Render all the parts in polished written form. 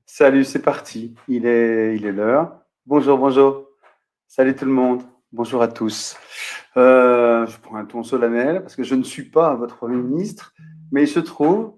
Salut, c'est parti. Il est l'heure. Bonjour, bonjour. Salut tout le monde. Bonjour à tous. Je prends un ton solennel parce que je ne suis pas votre Premier ministre, mais je trouve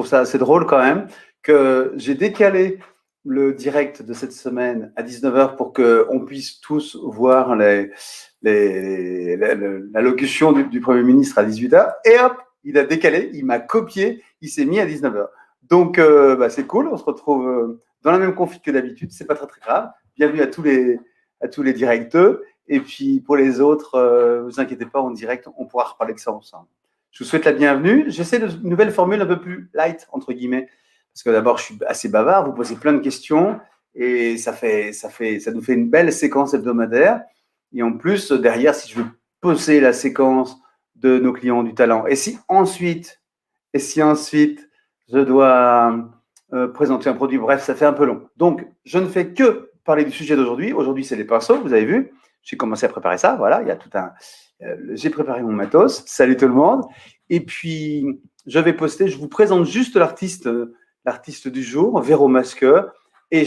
ça assez drôle quand même, que j'ai décalé le direct de cette semaine à 19h pour qu'on puisse tous voir l'allocution du Premier ministre à 18h. Et hop, il a décalé, il m'a copié, il s'est mis à 19h. Donc, c'est cool, on se retrouve dans la même config que d'habitude, c'est pas très très grave. Bienvenue à tous les directeurs. Et puis pour les autres, vous inquiétez pas, en direct, on pourra reparler de ça ensemble. Je vous souhaite la bienvenue. J'essaie une nouvelle formule un peu plus light, entre guillemets, parce que d'abord, je suis assez bavard, vous posez plein de questions, et ça nous fait une belle séquence hebdomadaire. Et en plus, derrière, si je veux poser la séquence de nos clients du talent, et si ensuite je dois présenter un produit, bref, ça fait un peu long. Donc, je ne fais que parler du sujet d'aujourd'hui. Aujourd'hui, c'est les pinceaux, vous avez vu. J'ai commencé à préparer ça, voilà, il y a tout un... j'ai préparé mon matos, salut tout le monde. Et puis, je vais poster, je vous présente juste l'artiste du jour, Véro Masker. Et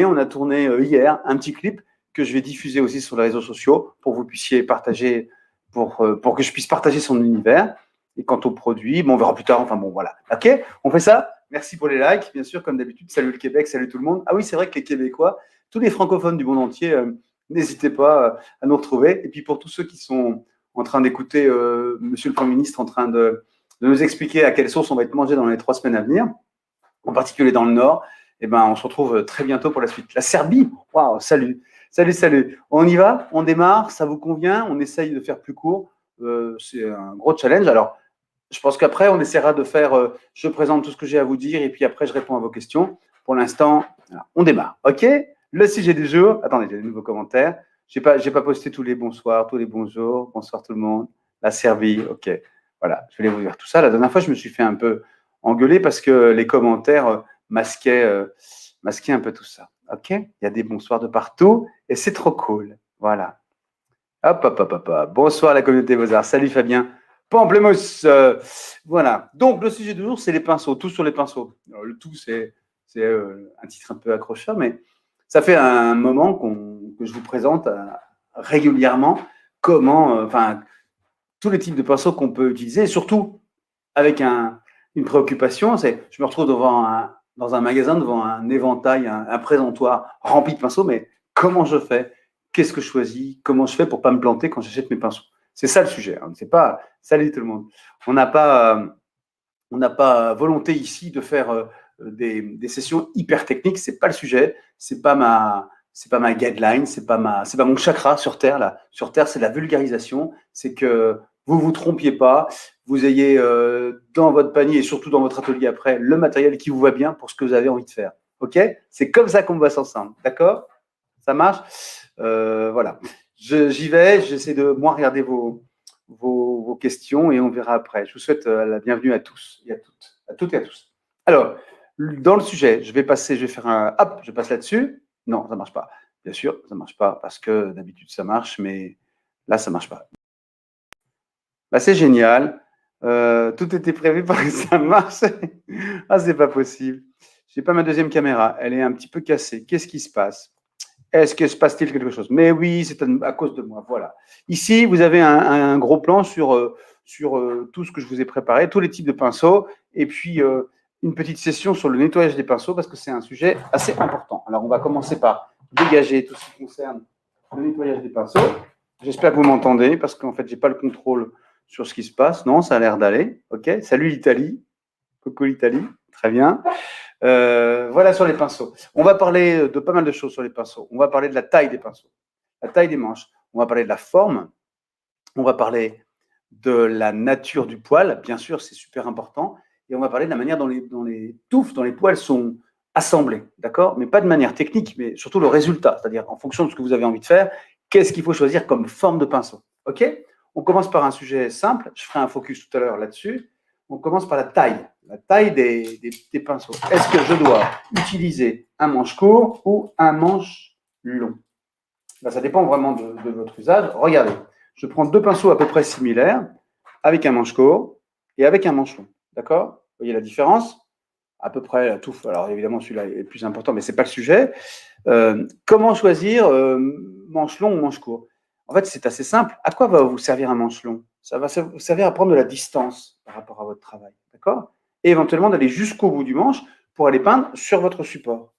on a tourné hier un petit clip que je vais diffuser aussi sur les réseaux sociaux pour que vous puissiez partager, pour que je puisse partager son univers. Et quant au produit, on verra plus tard. Enfin bon, voilà. OK, on fait ça. Merci pour les likes, bien sûr, comme d'habitude. Salut le Québec, salut tout le monde. Ah oui, c'est vrai que les Québécois, tous les francophones du monde entier, n'hésitez pas à nous retrouver. Et puis pour tous ceux qui sont en train d'écouter Monsieur le Premier ministre en train de nous expliquer à quelle sauce on va être mangé dans les 3 semaines à venir, en particulier dans le Nord, on se retrouve très bientôt pour la suite. La Serbie, waouh, salut. Salut, salut. On y va, on démarre, ça vous convient, on essaye de faire plus court. C'est un gros challenge. Alors, je pense qu'après, on essaiera de faire, je présente tout ce que j'ai à vous dire et puis après, je réponds à vos questions. Pour l'instant, on démarre. OK? Le sujet du jour. Attendez, j'ai des nouveaux commentaires. Je n'ai pas posté tous les bonsoirs, tous les bonjours. Bonsoir tout le monde. La Serbie. OK. Voilà, je vais vous dire tout ça. La dernière fois, je me suis fait un peu engueuler parce que les commentaires masquaient un peu tout ça. OK? Il y a des bonsoirs de partout et c'est trop cool. Voilà. Hop, hop, hop, hop, hop. Bonsoir la communauté Beaux-Arts. Salut Fabien. Pamplemousse. Voilà. Donc, le sujet du jour, c'est les pinceaux. Tout sur les pinceaux. Alors, le tout, c'est un titre un peu accrocheur, mais ça fait un moment que je vous présente régulièrement comment, tous les types de pinceaux qu'on peut utiliser, et surtout avec une préoccupation, c'est je me retrouve dans un magasin, devant un éventail, un présentoir rempli de pinceaux, mais comment je fais? Qu'est-ce que je choisis? Comment je fais pour ne pas me planter quand j'achète mes pinceaux? C'est ça le sujet. Hein. C'est pas salut tout le monde. On n'a pas volonté ici de faire des sessions hyper techniques. C'est pas le sujet. C'est pas ma guideline. C'est pas mon chakra sur Terre là. Sur Terre, c'est la vulgarisation. C'est que vous trompiez pas. Vous ayez dans votre panier et surtout dans votre atelier après le matériel qui vous va bien pour ce que vous avez envie de faire. Ok? C'est comme ça qu'on bosse ensemble. D'accord? Ça marche? Voilà. J'y vais. J'essaie de moi regarder vos questions et on verra après. Je vous souhaite la bienvenue à tous et à toutes et à tous. Alors, dans le sujet, je vais faire un hop, je passe là-dessus. Non, ça marche pas. Bien sûr, ça marche pas parce que d'habitude ça marche, mais là ça marche pas. C'est génial. Tout était prévu pour que ça marche. Ah, c'est pas possible. J'ai pas ma deuxième caméra. Elle est un petit peu cassée. Qu'est-ce qui se passe? Est-ce que se passe-t-il quelque chose? Mais oui, c'est à cause de moi. Voilà. Ici, vous avez un gros plan sur tout ce que je vous ai préparé, tous les types de pinceaux, et puis une petite session sur le nettoyage des pinceaux, parce que c'est un sujet assez important. Alors, on va commencer par dégager tout ce qui concerne le nettoyage des pinceaux. J'espère que vous m'entendez, parce qu'en fait, je n'ai pas le contrôle sur ce qui se passe. Non, ça a l'air d'aller. OK. Salut l'Italie. Coucou l'Italie. Très bien. Voilà sur les pinceaux. On va parler de pas mal de choses sur les pinceaux. On va parler de la taille des pinceaux, la taille des manches. On va parler de la forme. On va parler de la nature du poil. Bien sûr, c'est super important. Et on va parler de la manière dont les touffes, dont les poils sont assemblés. D'accord? Mais pas de manière technique, mais surtout le résultat. C'est-à-dire, en fonction de ce que vous avez envie de faire, qu'est-ce qu'il faut choisir comme forme de pinceau. OK? On commence par un sujet simple. Je ferai un focus tout à l'heure là-dessus. On commence par la taille des pinceaux. Est-ce que je dois utiliser un manche court ou un manche long? Ça dépend vraiment de votre usage. Regardez, je prends deux pinceaux à peu près similaires, avec un manche court et avec un manche long. D'accord? Vous voyez la différence? à peu près la touffe. Alors évidemment, celui-là est le plus important, mais ce n'est pas le sujet. Comment choisir manche long ou manche court? En fait, c'est assez simple. À quoi va vous servir un manche long? Ça va vous servir à prendre de la distance par rapport à votre travail, d'accord? Et éventuellement d'aller jusqu'au bout du manche pour aller peindre sur votre support.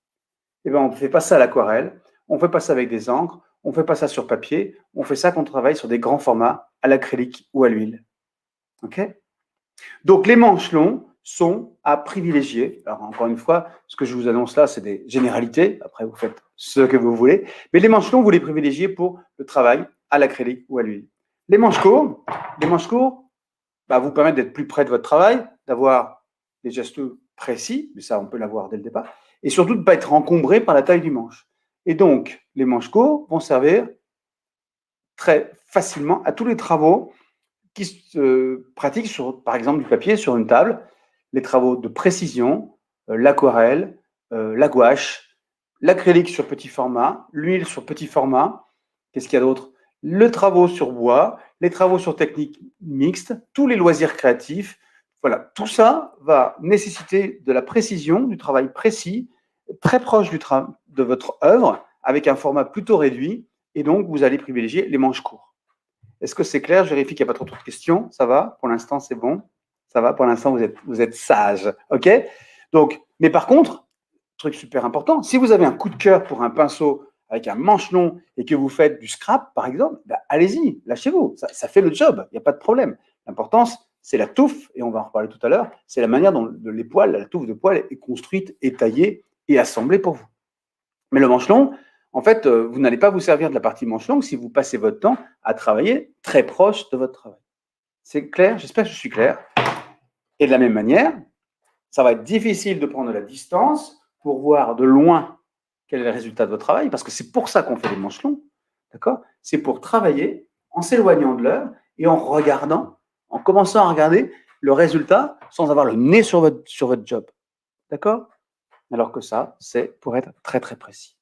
Eh bien, on ne fait pas ça à l'aquarelle, on ne fait pas ça avec des encres, on ne fait pas ça sur papier, on fait ça quand on travaille sur des grands formats, à l'acrylique ou à l'huile. OK? Donc, les manches longs sont à privilégier. Alors, encore une fois, ce que je vous annonce là, c'est des généralités. Après, vous faites ce que vous voulez. Mais les manches longs, vous les privilégiez pour le travail à l'acrylique ou à l'huile. Les manches courts vous permettent d'être plus près de votre travail, d'avoir des gestes précis, mais ça, on peut l'avoir dès le départ, et surtout de ne pas être encombré par la taille du manche. Et donc, les manches courts vont servir très facilement à tous les travaux qui se pratiquent sur, par exemple, du papier sur une table, les travaux de précision, l'aquarelle, la gouache, l'acrylique sur petit format, l'huile sur petit format. Qu'est-ce qu'il y a d'autre? Les travaux sur bois, les travaux sur technique mixte, tous les loisirs créatifs. Voilà, tout ça va nécessiter de la précision, du travail précis, très proche de votre œuvre, avec un format plutôt réduit, et donc vous allez privilégier les manches courts. Est-ce que c'est clair? Je vérifie qu'il n'y a pas trop de questions. Ça va? Pour l'instant, c'est bon? Ça va? Pour l'instant, vous êtes sage. OK? Donc, mais par contre, truc super important, si vous avez un coup de cœur pour un pinceau avec un manche long et que vous faites du scrap, par exemple, allez-y, lâchez-vous. Ça fait le job. Il n'y a pas de problème. L'importance, c'est la touffe, et on va en reparler tout à l'heure, c'est la manière dont les poils, la touffe de poils est construite, est taillée et assemblée pour vous. Mais le manche long, en fait, vous n'allez pas vous servir de la partie manche longue si vous passez votre temps à travailler très proche de votre travail. C'est clair? J'espère que je suis clair. Et de la même manière, ça va être difficile de prendre la distance pour voir de loin quel est le résultat de votre travail, parce que c'est pour ça qu'on fait des manches longs, d'accord? C'est pour travailler en s'éloignant de l'heure et en regardant, en commençant à regarder le résultat sans avoir le nez sur votre job, d'accord? Alors que ça, c'est pour être très, très précis.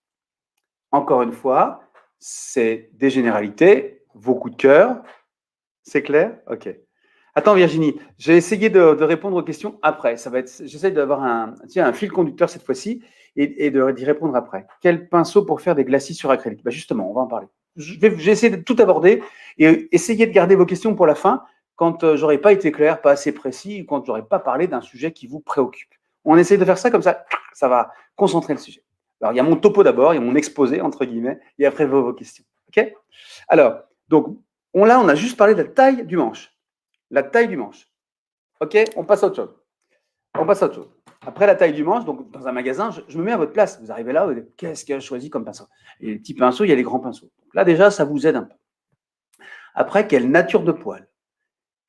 Encore une fois, c'est des généralités, vos coups de cœur. C'est clair? OK. Attends, Virginie, j'ai essayé de répondre aux questions après. J'essaie d'avoir un fil conducteur cette fois-ci et d'y répondre après. Quel pinceau pour faire des glacis sur acrylique? Justement, on va en parler. J'ai essayé de tout aborder et essayer de garder vos questions pour la fin quand j'aurais pas été clair, pas assez précis, ou quand j'aurais pas parlé d'un sujet qui vous préoccupe. On essaie de faire ça comme ça va concentrer le sujet. Alors, il y a mon topo d'abord, il y a mon exposé, entre guillemets, et après vos questions. OK? Alors, donc, on a juste parlé de la taille du manche. La taille du manche. OK? On passe à autre chose. Après la taille du manche, donc dans un magasin, je me mets à votre place. Vous arrivez là, vous dites, qu'est-ce que j'ai choisi comme pinceau? Il y a les petits pinceaux, il y a les grands pinceaux. Donc là, déjà, ça vous aide un peu. Après, quelle nature de poil?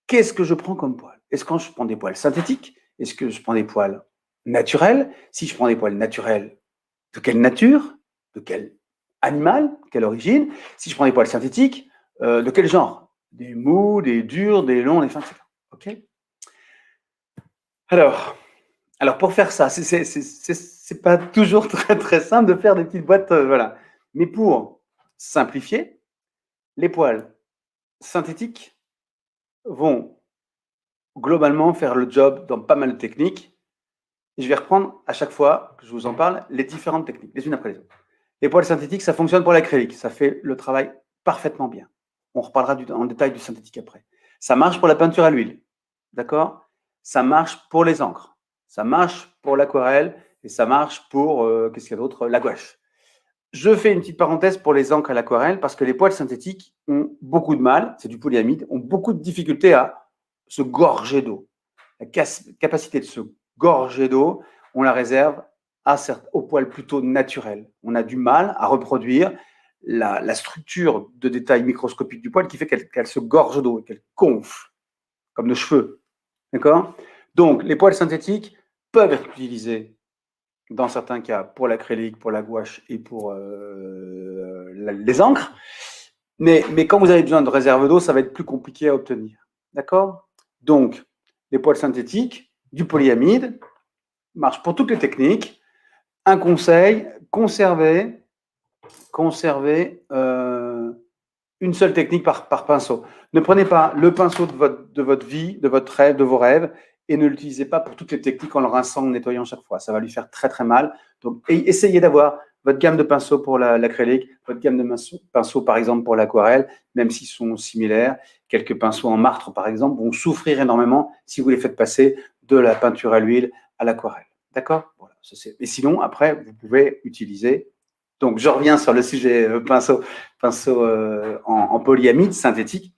Qu'est-ce que je prends comme poil? Est-ce que je prends des poils synthétiques? Est-ce que je prends des poils naturels? Si je prends des poils naturels, de quelle nature? De quel animal? Quelle origine? Si je prends des poils synthétiques, de quel genre? Des mous, des durs, des longs, des fins, etc. OK? Alors pour faire ça, c'est pas toujours très, très simple de faire des petites boîtes, voilà. Mais pour simplifier, les poils synthétiques vont globalement faire le job dans pas mal de techniques. Et je vais reprendre à chaque fois que je vous en parle les différentes techniques, les unes après les autres. Les poils synthétiques, ça fonctionne pour l'acrylique, ça fait le travail parfaitement bien. On reparlera en détail du synthétique après. Ça marche pour la peinture à l'huile, d'accord? Ça marche pour les encres, ça marche pour l'aquarelle et ça marche pour, qu'est-ce qu'il y a d'autre? La gouache. Je fais une petite parenthèse pour les encres à l'aquarelle parce que les poils synthétiques ont beaucoup de mal, c'est du polyamide, ont beaucoup de difficultés à se gorger d'eau. La capacité de se gorger d'eau, on la réserve aux poils plutôt naturels. On a du mal à reproduire la structure de détail microscopique du poil qui fait qu'elle se gorge d'eau et qu'elle gonfle, comme nos cheveux. D'accord? Donc, les poils synthétiques peuvent être utilisés dans certains cas pour l'acrylique, pour la gouache et pour les encres. Mais quand vous avez besoin de réserve d'eau, ça va être plus compliqué à obtenir. D'accord? Donc, les poils synthétiques, du polyamide, marche pour toutes les techniques. Un conseil, conservez une seule technique par pinceau. Ne prenez pas le pinceau de votre vie, de votre rêve, de vos rêves, et ne l'utilisez pas pour toutes les techniques en le rinçant, en nettoyant chaque fois. Ça va lui faire très très mal. Donc, essayez d'avoir votre gamme de pinceaux pour l'acrylique, votre gamme de pinceaux par exemple pour l'aquarelle, même s'ils sont similaires. Quelques pinceaux en martre par exemple vont souffrir énormément si vous les faites passer de la peinture à l'huile à l'aquarelle. D'accord? Voilà, et sinon, après, vous pouvez utiliser. Donc, je reviens sur le sujet pinceaux en polyamide synthétique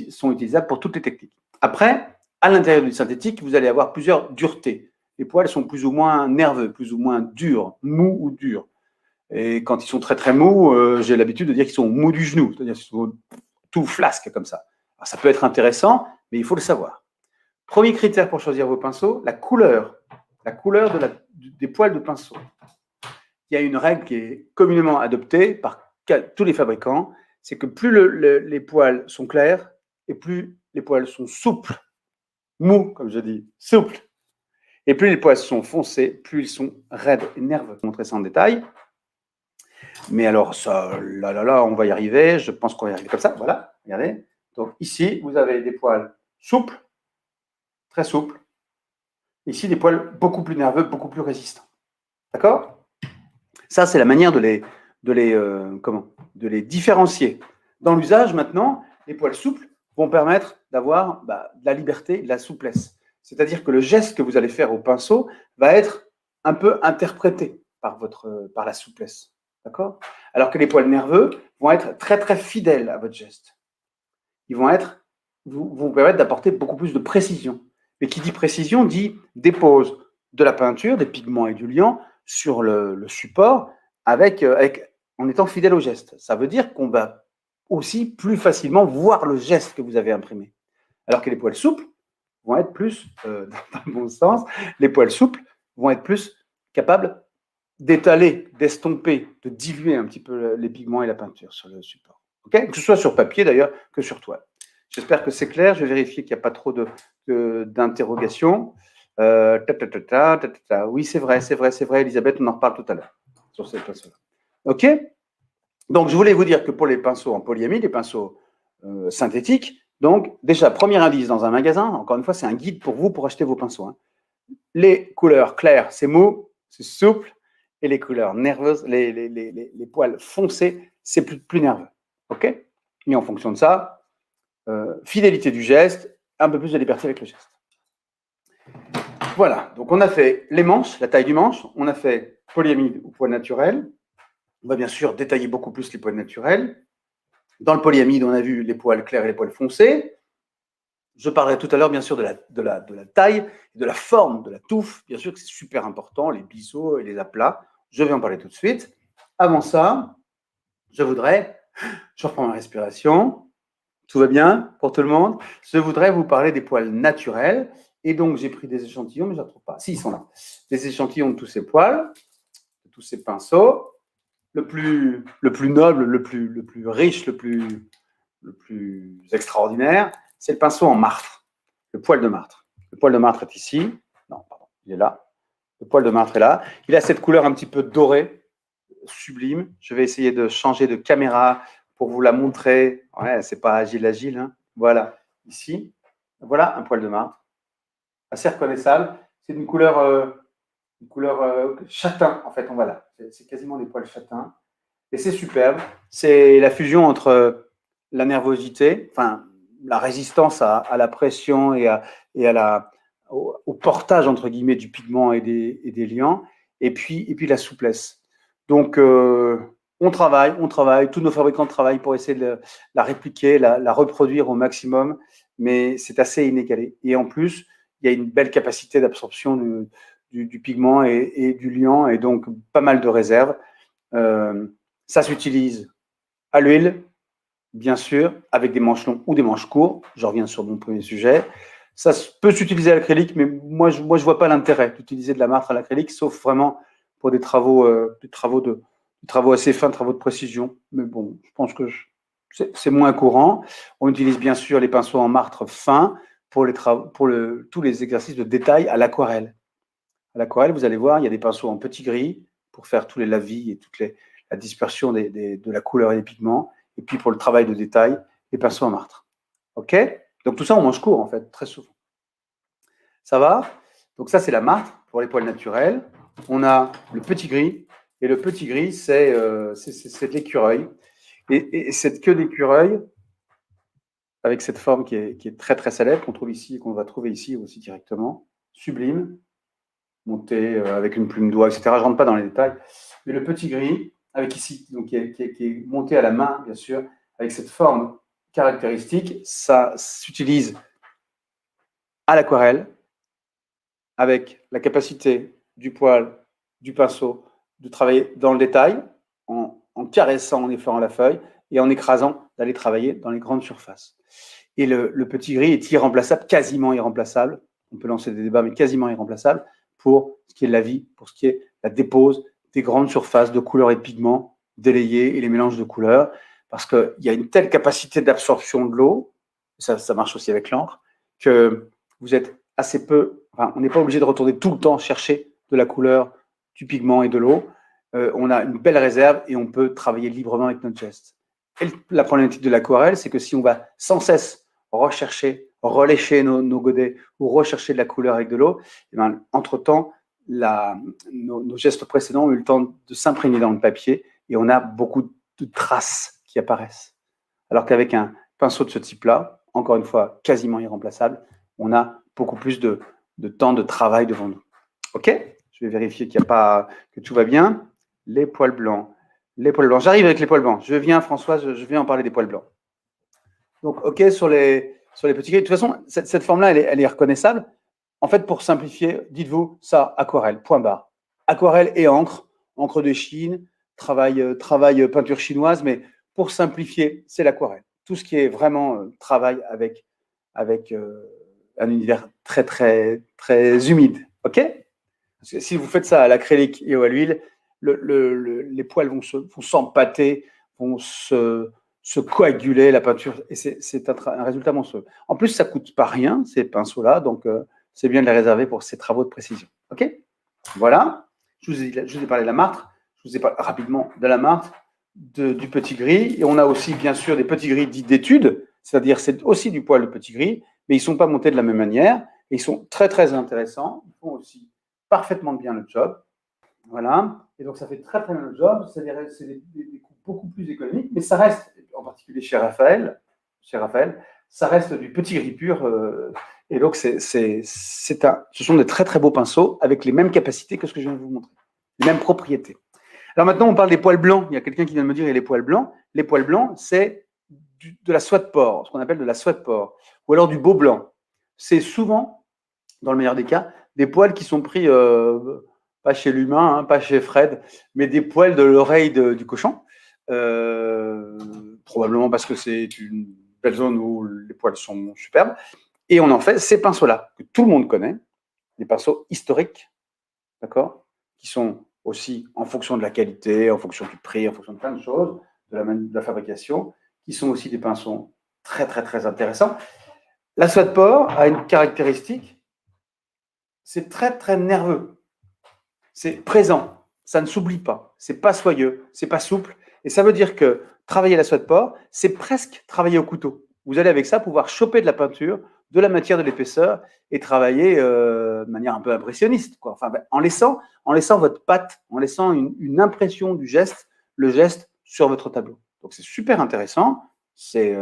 sont utilisables pour toutes les techniques. Après, à l'intérieur du synthétique, vous allez avoir plusieurs duretés. Les poils sont plus ou moins nerveux, plus ou moins durs, mous ou durs. Et quand ils sont très très mous, j'ai l'habitude de dire qu'ils sont mous du genou, c'est-à-dire qu'ils sont tout flasques comme ça. Alors, ça peut être intéressant, mais il faut le savoir. Premier critère pour choisir vos pinceaux, la couleur des poils de pinceau. Il y a une règle qui est communément adoptée par tous les fabricants, c'est que plus les poils sont clairs et plus les poils sont souples, mous, comme je dis, souples, et plus les poils sont foncés, plus ils sont raides et nerveux. Je vais montrer ça en détail. Mais alors, ça, là, on va y arriver. Je pense qu'on va y arriver comme ça. Voilà, regardez. Donc ici, vous avez des poils souples, très souples. Ici, des poils beaucoup plus nerveux, beaucoup plus résistants. D'accord? Ça, c'est la manière de les différencier. Dans l'usage, maintenant, les poils souples vont permettre d'avoir de la liberté, de la souplesse. C'est-à-dire que le geste que vous allez faire au pinceau va être un peu interprété par la souplesse. D'accord? Alors que les poils nerveux vont être très, très fidèles à votre geste. Ils vont vous permettre d'apporter beaucoup plus de précision. Mais qui dit précision dit dépose de la peinture, des pigments et du liant sur le support en étant fidèle au geste. Ça veut dire qu'on va aussi plus facilement voir le geste que vous avez imprimé. Alors que les poils souples vont être plus, dans le bon sens, les poils souples vont être plus capables d'étaler, d'estomper, de diluer un petit peu les pigments et la peinture sur le support. Okay, que ce soit sur papier d'ailleurs que sur toile. J'espère que c'est clair. Je vais vérifier qu'il n'y a pas trop d'interrogations. Oui, c'est vrai, Elisabeth, on en reparle tout à l'heure sur ces pinceaux-là. OK? Donc, je voulais vous dire que pour les pinceaux en polyamide, les pinceaux synthétiques, donc, déjà, premier indice dans un magasin, encore une fois, c'est un guide pour vous pour acheter vos pinceaux. Hein. Les couleurs claires, c'est mou, c'est souple, et les couleurs nerveuses, les poils foncés, c'est plus nerveux. OK? Et en fonction de ça, fidélité du geste, un peu plus de liberté avec le geste. Voilà, donc on a fait les manches, la taille du manche, on a fait polyamide ou poil naturel. On va bien sûr détailler beaucoup plus les poils naturels. Dans le polyamide, on a vu les poils clairs et les poils foncés. Je parlerai tout à l'heure, bien sûr, de la taille, de la forme de la touffe. Bien sûr que c'est super important, les bisseaux et les aplats. Je vais en parler tout de suite. Avant ça, je reprends ma respiration. Tout va bien pour tout le monde. Je voudrais vous parler des poils naturels. Et donc, j'ai pris des échantillons, mais je ne les retrouve pas. Si, ils sont là. Des échantillons de tous ces poils, de tous ces pinceaux. Le plus noble, le plus riche, le plus extraordinaire, c'est le pinceau en martre, le poil de martre. Le poil de martre est ici. Non, pardon, il est là. Le poil de martre est là. Il a cette couleur un petit peu dorée, sublime. Je vais essayer de changer de caméra pour vous la montrer. Ouais, c'est pas agile. Hein. Voilà, ici. Voilà un poil de martre. Assez reconnaissable. C'est une couleur châtain, en fait. Voilà. C'est quasiment des poils châtains. Et c'est superbe. C'est la fusion entre la nervosité, enfin, la résistance à la pression et au portage, entre guillemets, du pigment et des liants, et puis la souplesse. Donc, on travaille, tous nos fabricants travaillent pour essayer de la répliquer, la reproduire au maximum, mais c'est assez inégalé. Et en plus, il y a une belle capacité d'absorption du pigment et du liant, et donc pas mal de réserves. Ça s'utilise à l'huile, bien sûr, avec des manches longues ou des manches courtes. Je reviens sur mon premier sujet. Ça peut s'utiliser à l'acrylique, mais moi, je vois pas l'intérêt d'utiliser de la martre à l'acrylique, sauf vraiment pour des travaux assez fins, travaux de précision. Mais bon, je pense que c'est moins courant. On utilise bien sûr les pinceaux en martre fin pour tous les exercices de détail à l'aquarelle. À l'aquarelle, vous allez voir, il y a des pinceaux en petit gris pour faire tous les lavis et la dispersion de la couleur et des pigments. Et puis pour le travail de détail, les pinceaux en martre. OK? Donc tout ça, on mange court, en fait, très souvent. Ça va? Donc ça, c'est la martre pour les poils naturels. On a le petit gris. Et le petit gris, c'est de l'écureuil. Et cette queue d'écureuil, avec cette forme qui est très très célèbre, qu'on trouve ici et qu'on va trouver ici aussi directement, sublime, monté avec une plume d'oie, etc. Je ne rentre pas dans les détails. Mais le petit gris, avec ici, donc, qui est monté à la main, bien sûr, avec cette forme caractéristique, ça s'utilise à l'aquarelle, avec la capacité du poil, du pinceau, de travailler dans le détail, en caressant, en effleurant la feuille, et en écrasant, d'aller travailler dans les grandes surfaces. Et le petit gris est irremplaçable, quasiment irremplaçable. On peut lancer des débats, mais quasiment irremplaçable pour ce qui est de la vie, pour ce qui est la dépose des grandes surfaces de couleurs et de pigments délayés et les mélanges de couleurs, parce qu'il y a une telle capacité d'absorption de l'eau, ça marche aussi avec l'encre, que vous êtes assez peu, enfin, on n'est pas obligé de retourner tout le temps chercher de la couleur, du pigment et de l'eau. On a une belle réserve et on peut travailler librement avec notre geste. Et la problématique de l'aquarelle, c'est que si on va sans cesse rechercher, relécher nos godets ou rechercher de la couleur avec de l'eau, eh ben, entre-temps, nos gestes précédents ont eu le temps de s'imprégner dans le papier et on a beaucoup de traces qui apparaissent. Alors qu'avec un pinceau de ce type-là, encore une fois, quasiment irremplaçable, on a beaucoup plus de temps de travail devant nous. OK? Je vais vérifier qu'il n'y a pas, que tout va bien. Les poils blancs. Les poils blancs. J'arrive avec les poils blancs. Je viens, Françoise, je viens en parler des poils blancs. Donc, OK, sur les petits gris. De toute façon, cette forme-là, elle est reconnaissable. En fait, pour simplifier, dites-vous ça, aquarelle, point barre. Aquarelle et encre de Chine, travail peinture chinoise, mais pour simplifier, c'est l'aquarelle. Tout ce qui est vraiment travail avec un univers très, très, très humide. OK? Parce que si vous faites ça à l'acrylique et à l'huile, les poils vont s'empâter, vont se coaguler, la peinture, et c'est un résultat monstrueux. En plus, ça ne coûte pas rien, ces pinceaux-là, donc c'est bien de les réserver pour ces travaux de précision. OK? Voilà. Je vous ai parlé de la martre, je vous ai parlé rapidement de la martre, du petit gris, et on a aussi, bien sûr, des petits gris dits d'étude, c'est-à-dire c'est aussi du poil de petit gris, mais ils ne sont pas montés de la même manière, et ils sont très, très intéressants. Ils font aussi parfaitement bien le job. Voilà. Et donc, ça fait très, très bien le job. C'est des coûts beaucoup plus économiques, mais ça reste, en particulier chez Raphaël, ça reste du petit gris pur. Et donc, ce sont des très, très beaux pinceaux avec les mêmes capacités que ce que je viens de vous montrer, les mêmes propriétés. Alors maintenant, on parle des poils blancs. Il y a quelqu'un qui vient de me dire il y a les poils blancs. Les poils blancs, c'est de la soie de porc, ce qu'on appelle de la soie de porc, ou alors du beau blanc. C'est souvent, dans le meilleur des cas, des poils qui sont pris, pas chez l'humain, hein, pas chez Fred, mais des poils de l'oreille du cochon. Probablement parce que c'est une belle zone où les poils sont superbes. Et on en fait ces pinceaux-là, que tout le monde connaît, des pinceaux historiques, d'accord, qui sont aussi en fonction de la qualité, en fonction du prix, en fonction de plein de choses, de la fabrication, qui sont aussi des pinceaux très, très, très intéressants. La soie de porc a une caractéristique, c'est très, très nerveux. C'est présent, ça ne s'oublie pas, c'est pas soyeux, c'est pas souple. Et ça veut dire que travailler la soie de porc, c'est presque travailler au couteau. Vous allez avec ça pouvoir choper de la peinture, de la matière, de l'épaisseur et travailler de manière un peu impressionniste, quoi. Enfin, en laissant votre patte, en laissant une impression du geste, le geste sur votre tableau. Donc c'est super intéressant, c'est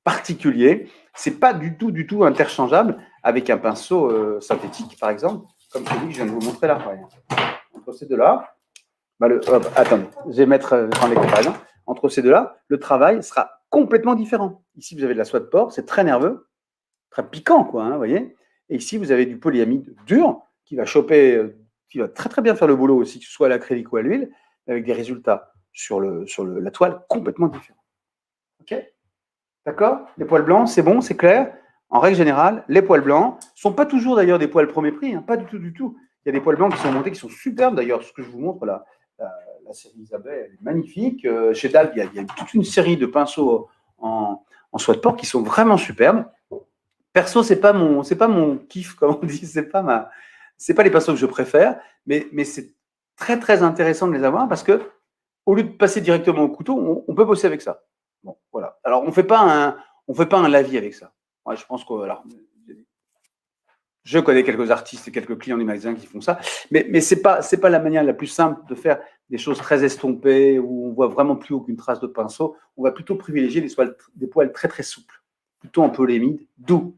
particulier, c'est pas du tout interchangeable avec un pinceau synthétique, par exemple, comme celui que je viens de vous montrer là. Entre ces deux-là, attendez, je vais mettre dans les comparaisons. Entre ces deux-là, le travail sera complètement différent. Ici, vous avez de la soie de porc, c'est très nerveux, très piquant, quoi, hein, vous voyez. Et ici, vous avez du polyamide dur qui va choper, qui va très très bien faire le boulot aussi, que ce soit à l'acrylique ou à l'huile, avec des résultats sur la toile complètement différents. OK? D'accord? Les poils blancs, c'est bon, c'est clair. En règle générale, les poils blancs ne sont pas toujours d'ailleurs des poils premier prix, hein, pas du tout, du tout. Il y a des poils blancs qui sont montés, qui sont superbes d'ailleurs. Ce que je vous montre là, la série Isabelle, elle est magnifique. Chez Dalb, il y a toute une série de pinceaux en soie de porc qui sont vraiment superbes. Perso, c'est pas mon kiff, comme on dit, c'est pas les pinceaux que je préfère, mais c'est très très intéressant de les avoir parce que au lieu de passer directement au couteau, on peut bosser avec ça. Bon, voilà. Alors on fait pas un lavis avec ça. Ouais, je pense que alors, Je connais quelques artistes et quelques clients du magasin qui font ça, mais c'est pas la manière la plus simple de faire des choses très estompées où on voit vraiment plus aucune trace de pinceau. On va plutôt privilégier des poils très très souples, plutôt un peu lémides, doux,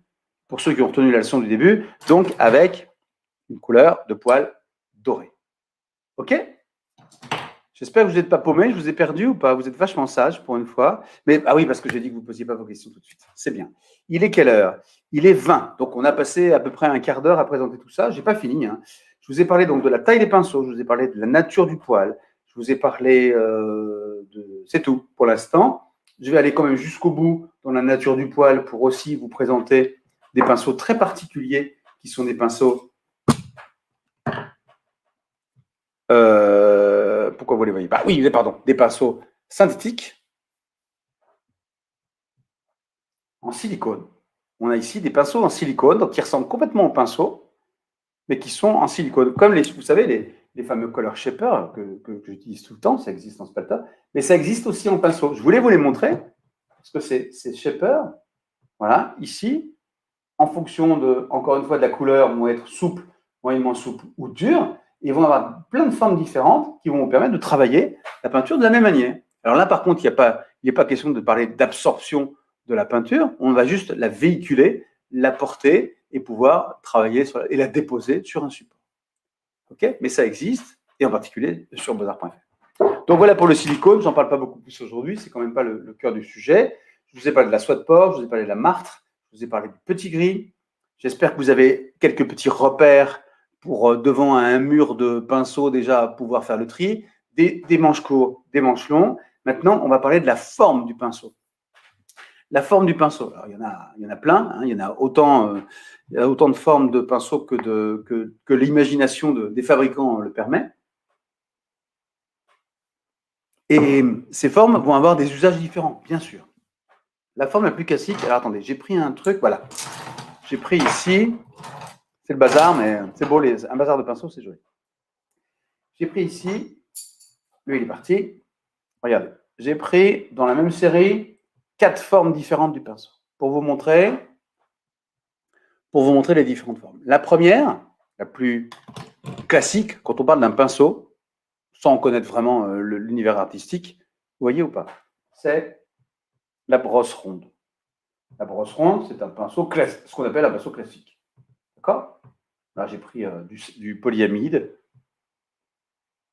pour ceux qui ont retenu la leçon du début, donc avec une couleur de poils doré. Ok? J'espère que vous n'êtes pas paumé, je vous ai perdu ou pas? Vous êtes vachement sage pour une fois. Mais, ah oui, parce que j'ai dit que vous ne posiez pas vos questions tout de suite. C'est bien. Il est quelle heure? Il est 20. Donc, on a passé à peu près un quart d'heure à présenter tout ça. Je n'ai pas fini. Hein. Je vous ai parlé donc de la taille des pinceaux, je vous ai parlé de la nature du poil, je vous ai parlé de... C'est tout pour l'instant. Je vais aller quand même jusqu'au bout dans la nature du poil pour aussi vous présenter des pinceaux très particuliers qui sont des pinceaux... pourquoi vous ne les voyez pas? Oui, pardon, des pinceaux synthétiques en silicone. On a ici des pinceaux en silicone, donc qui ressemblent complètement aux pinceaux, mais qui sont en silicone. Comme vous savez, les fameux color shapers que j'utilise tout le temps, ça existe en Spalta, mais ça existe aussi en pinceau. Je voulais vous les montrer, parce que ces shapers, voilà, ici, en fonction de, encore une fois, de la couleur, vont être souples, moyennement souples ou durs. Ils vont avoir plein de formes différentes qui vont vous permettre de travailler la peinture de la même manière. Alors là, par contre, il n'est pas question de parler d'absorption de la peinture. On va juste la véhiculer, la porter et pouvoir travailler et la déposer sur un support. Okay, mais ça existe, et en particulier sur beaux-arts.fr. Donc voilà pour le silicone. Je n'en parle pas beaucoup plus aujourd'hui. C'est quand même pas le cœur du sujet. Je vous ai parlé de la soie de porc, je vous ai parlé de la martre, je vous ai parlé du petit gris. J'espère que vous avez quelques petits repères pour, devant un mur de pinceaux, déjà pouvoir faire le tri. Des manches courtes, des manches longues. Maintenant, on va parler de la forme du pinceau. La forme du pinceau. Alors, il y en a plein. Hein, il y en a autant de formes de pinceaux que l'imagination des fabricants le permet. Et ces formes vont avoir des usages différents, bien sûr. La forme la plus classique, alors attendez, j'ai pris un truc, voilà. J'ai pris ici, c'est le bazar, mais c'est beau, un bazar de pinceaux, c'est joli. J'ai pris ici, lui il est parti, regardez, j'ai pris dans la même série 4 formes différentes du pinceau pour vous montrer les différentes formes. La première, la plus classique, quand on parle d'un pinceau, sans connaître vraiment l'univers artistique, vous voyez ou pas? C'est la brosse ronde. La brosse ronde, c'est un pinceau classique, ce qu'on appelle un pinceau classique. D'accord? Là, j'ai pris du polyamide,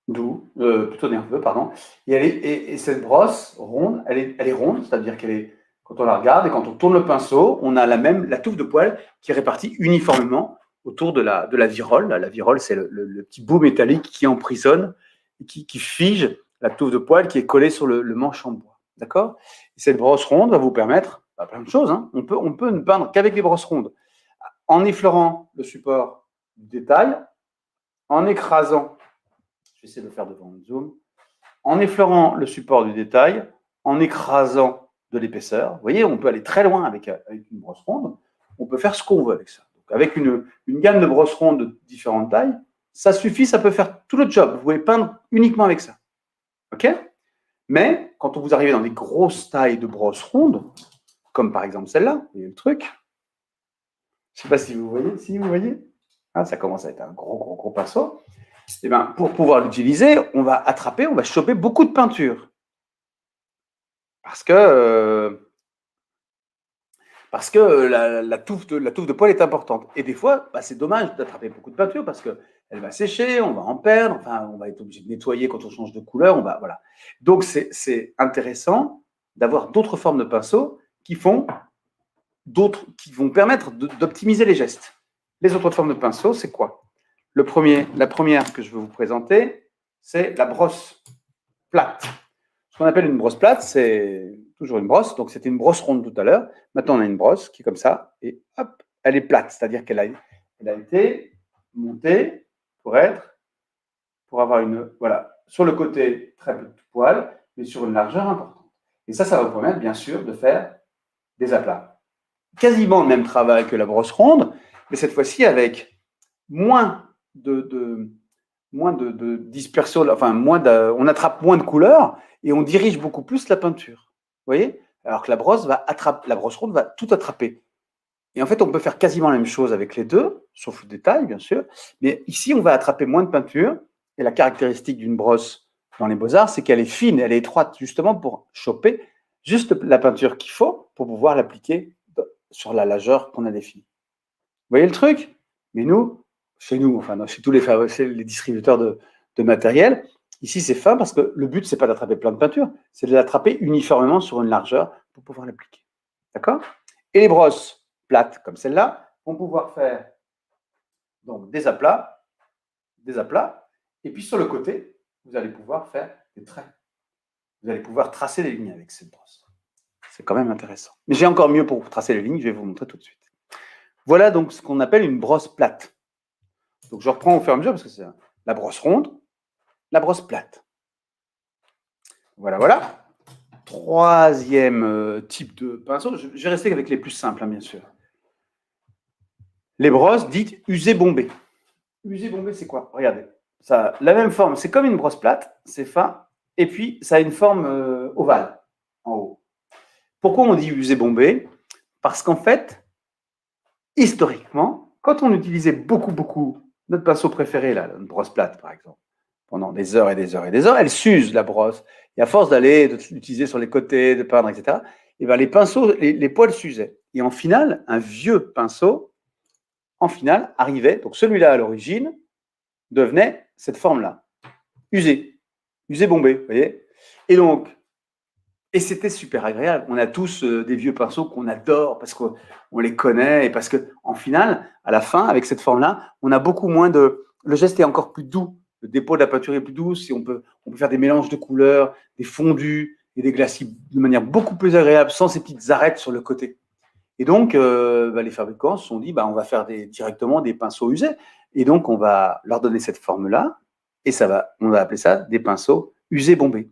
doux, plutôt nerveux, pardon. Et cette brosse ronde, elle est ronde, c'est-à-dire qu'elle est, quand on la regarde et quand on tourne le pinceau, on a la touffe de poils qui est répartie uniformément autour de la virole. La virole, c'est le petit bout métallique qui emprisonne, qui fige la touffe de poils qui est collée sur le manche en bois. D'accord? Et cette brosse ronde va vous permettre plein de choses. Hein. On peut ne peindre qu'avec les brosses rondes. En effleurant le support du détail, en écrasant, je vais essayer de le faire devant le zoom, en effleurant le support du détail, en écrasant de l'épaisseur. Vous voyez, on peut aller très loin avec une brosse ronde. On peut faire ce qu'on veut avec ça. Donc, avec une gamme de brosses rondes de différentes tailles, ça suffit, ça peut faire tout le job. Vous pouvez peindre uniquement avec ça. OK? Mais quand vous arrivez dans des grosses tailles de brosses rondes, comme par exemple celle-là, vous voyez le truc. Je ne sais pas si vous voyez. Si vous voyez, ah, ça commence à être un gros pinceau. Et ben, pour pouvoir l'utiliser, on va choper beaucoup de peinture. Parce que la touffe de poil est importante. Et des fois, c'est dommage d'attraper beaucoup de peinture parce qu'elle va sécher, on va en perdre, enfin, on va être obligé de nettoyer quand on change de couleur. Voilà. Donc, c'est intéressant d'avoir d'autres formes de pinceaux qui vont permettre d'optimiser les gestes. Les autres formes de pinceaux, c'est quoi? La première que je veux vous présenter, c'est la brosse plate. Ce qu'on appelle une brosse plate, c'est toujours une brosse. Donc, c'était une brosse ronde tout à l'heure. Maintenant, on a une brosse qui est comme ça et hop, elle est plate. C'est-à-dire qu'elle a été montée pour avoir sur le côté très peu de poils, mais sur une largeur importante. Et ça va vous permettre, bien sûr, de faire des aplats. Quasiment le même travail que la brosse ronde, mais cette fois-ci avec moins de dispersion, enfin on attrape moins de couleurs et on dirige beaucoup plus la peinture. Vous voyez? Alors que la brosse ronde va tout attraper. Et en fait, on peut faire quasiment la même chose avec les deux, sauf le détail, bien sûr. Mais ici, on va attraper moins de peinture. Et la caractéristique d'une brosse dans les beaux-arts, c'est qu'elle est fine, elle est étroite, justement pour choper juste la peinture qu'il faut pour pouvoir l'appliquer sur la largeur qu'on a définie. Vous voyez le truc? Mais nous, chez nous, enfin, chez tous les distributeurs de matériel, ici, c'est fin parce que le but, c'est pas d'attraper plein de peinture, c'est de l'attraper uniformément sur une largeur pour pouvoir l'appliquer. D'accord? Et les brosses plates, comme celle-là, vont pouvoir faire donc des aplats, et puis sur le côté, vous allez pouvoir faire des traits. Vous allez pouvoir tracer des lignes avec cette brosse. C'est quand même intéressant. Mais j'ai encore mieux pour tracer les lignes, je vais vous montrer tout de suite. Voilà donc ce qu'on appelle une brosse plate. Donc je reprends au fur et à mesure parce que c'est la brosse ronde, la brosse plate. Voilà, voilà. Troisième type de pinceau, je vais rester avec les plus simples, hein, bien sûr. Les brosses dites usées bombées. Usées bombées, c'est quoi? Regardez, ça a la même forme, c'est comme une brosse plate, c'est fin, et puis ça a une forme ovale en haut. Pourquoi on dit usée bombée? Parce qu'en fait, historiquement, quand on utilisait beaucoup notre pinceau préféré, là, une brosse plate par exemple, pendant des heures et des heures et des heures, elle s'use la brosse. Et à force de l'utiliser sur les côtés, de peindre, etc., et ben les pinceaux, les poils s'usaient. Et en finale, un vieux pinceau, en finale, arrivait, donc celui-là à l'origine, devenait cette forme-là, usé bombé, vous voyez. Et donc, et c'était super agréable. On a tous des vieux pinceaux qu'on adore parce qu'on les connaît et parce qu'en finale, à la fin, avec cette forme-là, on a beaucoup moins de. Le geste est encore plus doux. Le dépôt de la peinture est plus doux. On peut faire des mélanges de couleurs, des fondus et des glacis de manière beaucoup plus agréable, sans ces petites arêtes sur le côté. Et donc, les fabricants se sont dit, on va faire directement des pinceaux usés. Et donc, on va leur donner cette forme-là et on va appeler ça des pinceaux usés bombés.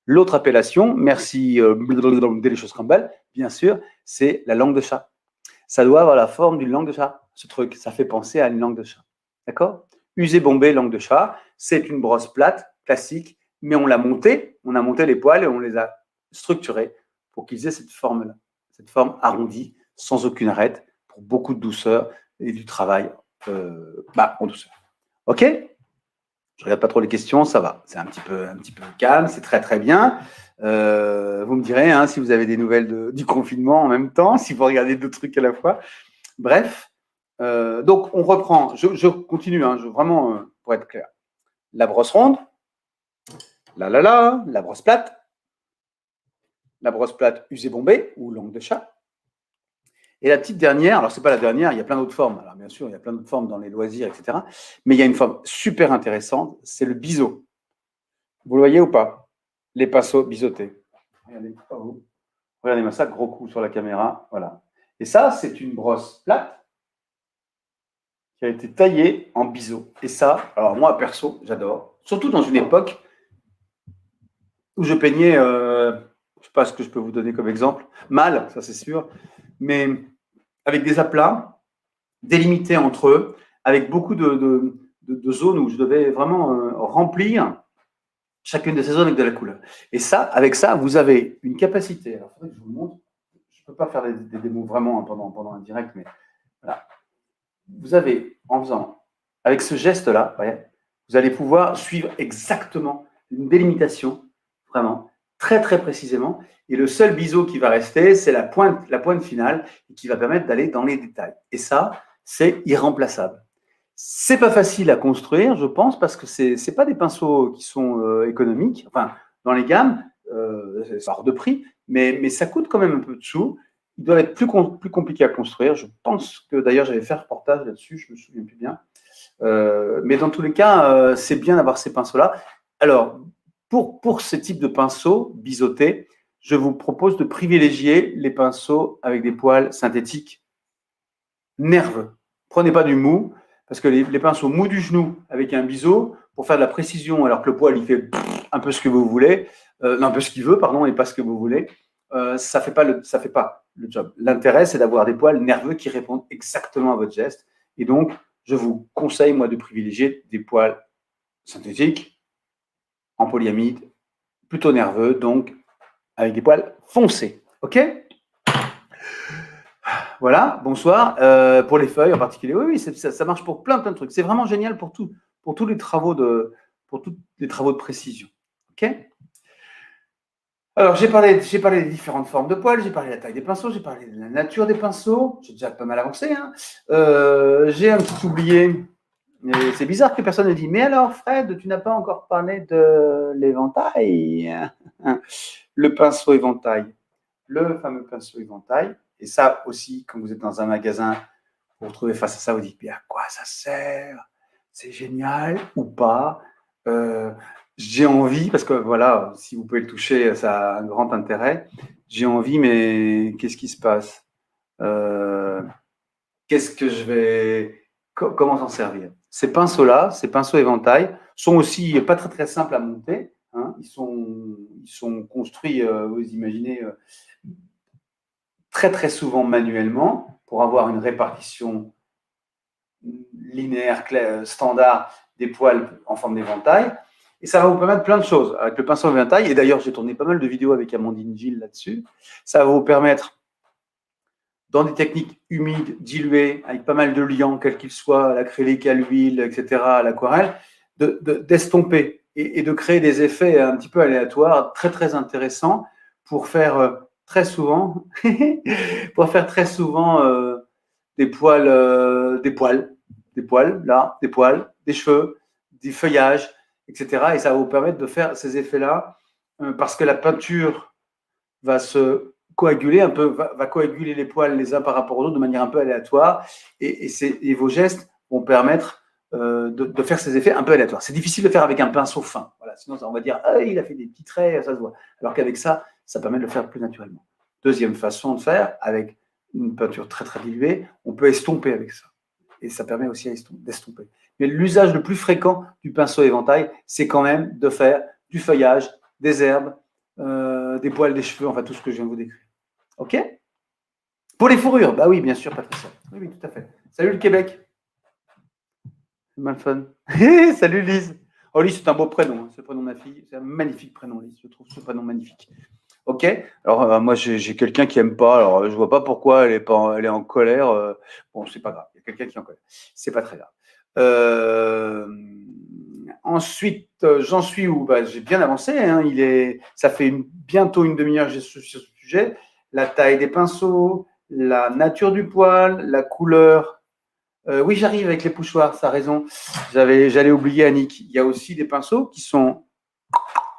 L'autre appellation, merci Delicious Campbell, bien sûr, c'est la langue de chat. Ça doit avoir la forme d'une langue de chat, ce truc. Ça fait penser à une langue de chat. D'accord? Usé bombé, langue de chat, c'est une brosse plate, classique, mais on a monté les poils et on les a structurés pour qu'ils aient cette forme-là, cette forme arrondie, sans aucune arête, pour beaucoup de douceur et du travail en douceur. OK? Je regarde pas trop les questions, ça va. C'est un petit peu calme, c'est très très bien. Vous me direz si vous avez des nouvelles du confinement en même temps, si vous regardez deux trucs à la fois. Bref, donc on reprend. Je continue, vraiment pour être clair. La brosse ronde, la brosse plate usée bombée ou langue de chat. Et la petite dernière, alors c'est pas la dernière, il y a plein d'autres formes. Alors bien sûr, il y a plein d'autres formes dans les loisirs, etc. Mais il y a une forme super intéressante, c'est le biseau. Vous le voyez ou pas? Les pinceaux biseautés. Regardez-moi ça, gros coup sur la caméra. Voilà. Et ça, c'est une brosse plate qui a été taillée en biseau. Et ça, alors moi, perso, j'adore. Surtout dans une époque où je peignais, je ne sais pas ce que je peux vous donner comme exemple, mal, ça c'est sûr, mais avec des aplats délimités entre eux, avec beaucoup de zones où je devais vraiment remplir chacune de ces zones avec de la couleur. Et ça, avec ça, vous avez une capacité. Alors, il faudrait que je vous montre. Je ne peux pas faire des démos vraiment pendant un direct, mais voilà. Vous avez, en faisant, avec ce geste-là, vous allez pouvoir suivre exactement une délimitation, vraiment, très très précisément. Et le seul biseau qui va rester, c'est la pointe finale qui va permettre d'aller dans les détails. Et ça, c'est irremplaçable. C'est pas facile à construire, je pense, parce que c'est pas des pinceaux qui sont économiques. Enfin, dans les gammes, c'est hors de prix, mais ça coûte quand même un peu de sous. Ils doivent être plus compliqués à construire. Je pense que d'ailleurs j'avais fait un reportage là-dessus, je me souviens plus bien. Mais dans tous les cas, c'est bien d'avoir ces pinceaux-là. Alors, pour ce type de pinceaux biseautés, je vous propose de privilégier les pinceaux avec des poils synthétiques nerveux. Prenez pas du mou, parce que les pinceaux mous du genou avec un biseau, pour faire de la précision, alors que le poil, il fait un peu ce que vous voulez, un peu ce qu'il veut, pardon, et pas ce que vous voulez, ça fait pas le job. L'intérêt, c'est d'avoir des poils nerveux qui répondent exactement à votre geste. Et donc, je vous conseille, moi, de privilégier des poils synthétiques, en polyamide, plutôt nerveux, donc avec des poils foncés. OK? Voilà, bonsoir. Pour les feuilles en particulier, oui, ça marche pour plein de trucs. C'est vraiment génial pour tous les travaux pour tous les travaux de précision. Ok. Alors, j'ai parlé des différentes formes de poils, j'ai parlé de la taille des pinceaux, j'ai parlé de la nature des pinceaux. J'ai déjà pas mal avancé. Hein. J'ai un petit oublié. C'est bizarre que personne ne dit. Mais alors, Fred, tu n'as pas encore parlé de l'éventail. Le pinceau éventail. Le fameux pinceau éventail. Et ça aussi, quand vous êtes dans un magasin, vous vous retrouvez face à ça, vous dites, mais à quoi ça sert? C'est génial ou pas? J'ai envie, parce que voilà, si vous pouvez le toucher, ça a un grand intérêt. J'ai envie, mais qu'est-ce qui se passe? Qu'est-ce que je vais. Comment s'en servir? Ces pinceaux-là, ces pinceaux éventail, sont aussi pas très très simples à monter. Hein. Ils sont construits, vous imaginez, très très souvent manuellement pour avoir une répartition linéaire, standard des poils en forme d'éventail. Et ça va vous permettre plein de choses avec le pinceau éventail. Et d'ailleurs, j'ai tourné pas mal de vidéos avec Amandine Gilles là-dessus. Ça va vous permettre, dans des techniques humides, diluées, avec pas mal de liants, quels qu'ils soient, l'acrylique, à l'huile, etc., à l'aquarelle, d'estomper et de créer des effets un petit peu aléatoires, très très intéressants pour faire très souvent, des poils, là, des poils, des cheveux, des feuillages, etc. Et ça va vous permettre de faire ces effets-là parce que la peinture va se coaguler un peu, va coaguler les poils les uns par rapport aux autres de manière un peu aléatoire et vos gestes vont permettre de faire ces effets un peu aléatoires. C'est difficile de faire avec un pinceau fin. Voilà, sinon, on va dire ah, il a fait des petits traits, ça se voit. Alors qu'avec ça, ça permet de le faire plus naturellement. Deuxième façon de faire, avec une peinture très très diluée, on peut estomper avec ça. Et ça permet aussi d'estomper. Mais l'usage le plus fréquent du pinceau éventail, c'est quand même de faire du feuillage, des herbes, des poils, des cheveux, enfin tout ce que je viens de vous décrire. OK? Pour les fourrures, bah oui, bien sûr, Patricia. Oui, oui, tout à fait. Salut le Québec. C'est mal fun. Salut Lise. Oh, Lise, c'est un beau prénom. Hein. C'est le prénom de ma fille. C'est un magnifique prénom, Lise. Je trouve ce prénom magnifique. OK? Alors, moi, j'ai quelqu'un qui n'aime pas. Alors, je ne vois pas pourquoi elle est en colère. Bon, c'est pas grave. Il y a quelqu'un qui est en colère. C'est pas très grave. Ensuite, j'en suis où? Bah, j'ai bien avancé. Hein. Ça fait bientôt une demi-heure que j'ai sur ce sujet. La taille des pinceaux, la nature du poil, la couleur. Oui, j'arrive avec les poussoirs, ça a raison. J'allais oublier, Annick. Il y a aussi des pinceaux qui sont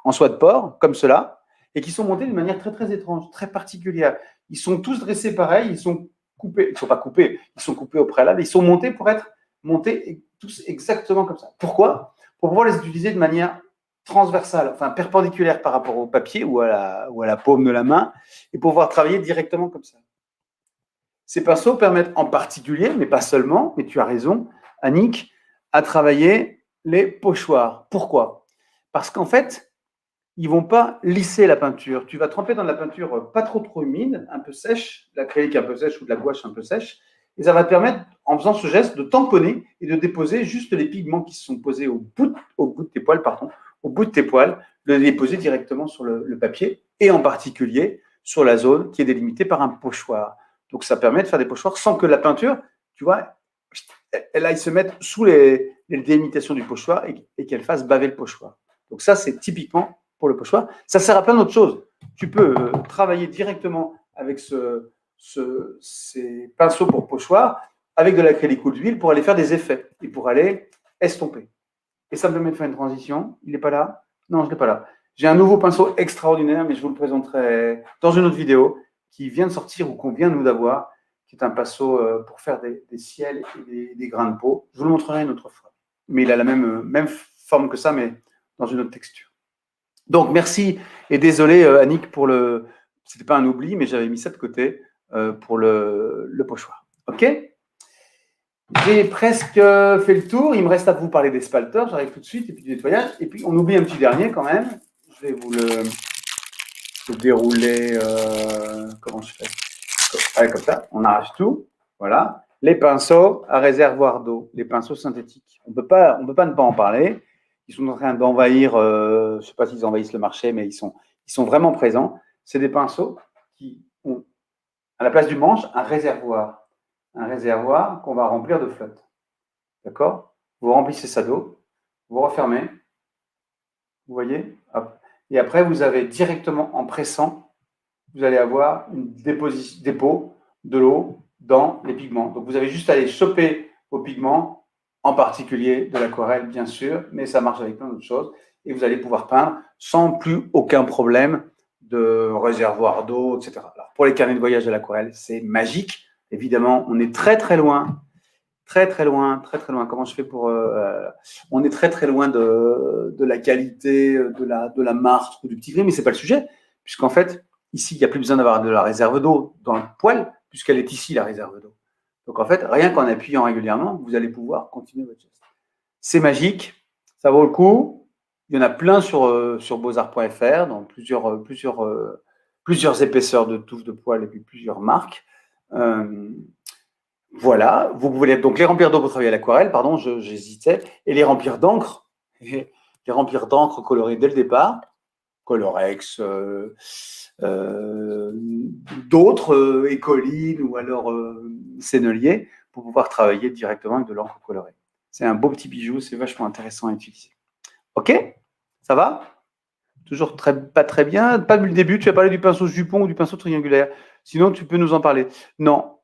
en soie de porc, comme cela, et qui sont montés d'une manière très, très étrange, très particulière. Ils sont tous dressés pareil, ils sont coupés. Ils ne sont pas coupés, ils sont coupés au préalable. Ils sont montés pour être montés tous exactement comme ça. Pourquoi? Pour pouvoir les utiliser de manière transversale, enfin perpendiculaire par rapport au papier ou à la paume de la main, et pouvoir travailler directement comme ça. Ces pinceaux permettent en particulier, mais pas seulement, mais tu as raison, Annick, à travailler les pochoirs. Pourquoi? Parce qu'en fait, ils ne vont pas lisser la peinture. Tu vas tremper dans de la peinture pas trop humide, un peu sèche, de l'acrylique un peu sèche ou de la gouache un peu sèche, et ça va te permettre, en faisant ce geste, de tamponner et de déposer juste les pigments qui se sont posés au bout de tes poils, de les déposer directement sur le papier, et en particulier sur la zone qui est délimitée par un pochoir. Donc ça permet de faire des pochoirs sans que la peinture, tu vois, elle aille se mettre sous les délimitations du pochoir et qu'elle fasse baver le pochoir. Donc ça, c'est typiquement pour le pochoir. Ça sert à plein d'autres choses. Tu peux travailler directement avec ces pinceaux pour pochoir avec de l'acrylique ou de l'huile pour aller faire des effets et pour aller estomper. Et ça me permet de faire une transition. Il n'est pas là? Non, je ne l'ai pas là. J'ai un nouveau pinceau extraordinaire, mais je vous le présenterai dans une autre vidéo qui vient de sortir ou qu'on vient nous d'avoir, qui est un pinceau pour faire des ciels et des grains de peau. Je vous le montrerai une autre fois. Mais il a la même forme que ça, mais dans une autre texture. Donc, merci et désolé, Annick, pour le. C'était pas un oubli, mais j'avais mis ça de côté pour le pochoir. OK? J'ai presque fait le tour. Il me reste à vous parler des spalters. J'arrive tout de suite. Et puis du nettoyage. Et puis, on oublie un petit dernier quand même. Je vais vous le dérouler. Comment je fais? Allez, comme ça. On arrache tout. Voilà. Les pinceaux à réservoir d'eau. Les pinceaux synthétiques. On peut pas ne pas en parler. Ils sont en train d'envahir, je ne sais pas s'ils envahissent le marché, mais ils sont vraiment présents. C'est des pinceaux qui ont à la place du manche, un réservoir. Un réservoir qu'on va remplir de flotte. D'accord? Vous remplissez ça d'eau, vous refermez, vous voyez? Hop. Et après, vous avez directement en pressant, vous allez avoir une dépôt de l'eau dans les pigments. Donc, vous avez juste à aller choper vos pigments, en particulier de l'aquarelle, bien sûr, mais ça marche avec plein d'autres choses. Et vous allez pouvoir peindre sans plus aucun problème de réservoir d'eau, etc. Alors, pour les carnets de voyage de l'aquarelle, c'est magique. Évidemment, on est très, très loin. Très, très loin, très, très loin. Comment je fais pour. On est très, très loin de la qualité, de la marque ou du petit gris, mais ce n'est pas le sujet, puisqu'en fait, ici, il n'y a plus besoin d'avoir de la réserve d'eau dans le poêle, puisqu'elle est ici, la réserve d'eau. Donc, en fait, rien qu'en appuyant régulièrement, vous allez pouvoir continuer votre geste. C'est magique, ça vaut le coup. Il y en a plein sur beauxarts.fr, dans plusieurs épaisseurs de touffes de poêle et puis plusieurs marques. Voilà, vous pouvez donc les remplir d'eau pour travailler à l'aquarelle, pardon, j'hésitais, et les remplir d'encre, colorée dès le départ, Colorex, d'autres, Écoline ou alors Sennelier, pour pouvoir travailler directement avec de l'encre colorée. C'est un beau petit bijou, c'est vachement intéressant à utiliser. Ok? Ça va? Toujours pas très bien. Pas vu le début, tu as parlé du pinceau jupon ou du pinceau triangulaire. Sinon, tu peux nous en parler. Non,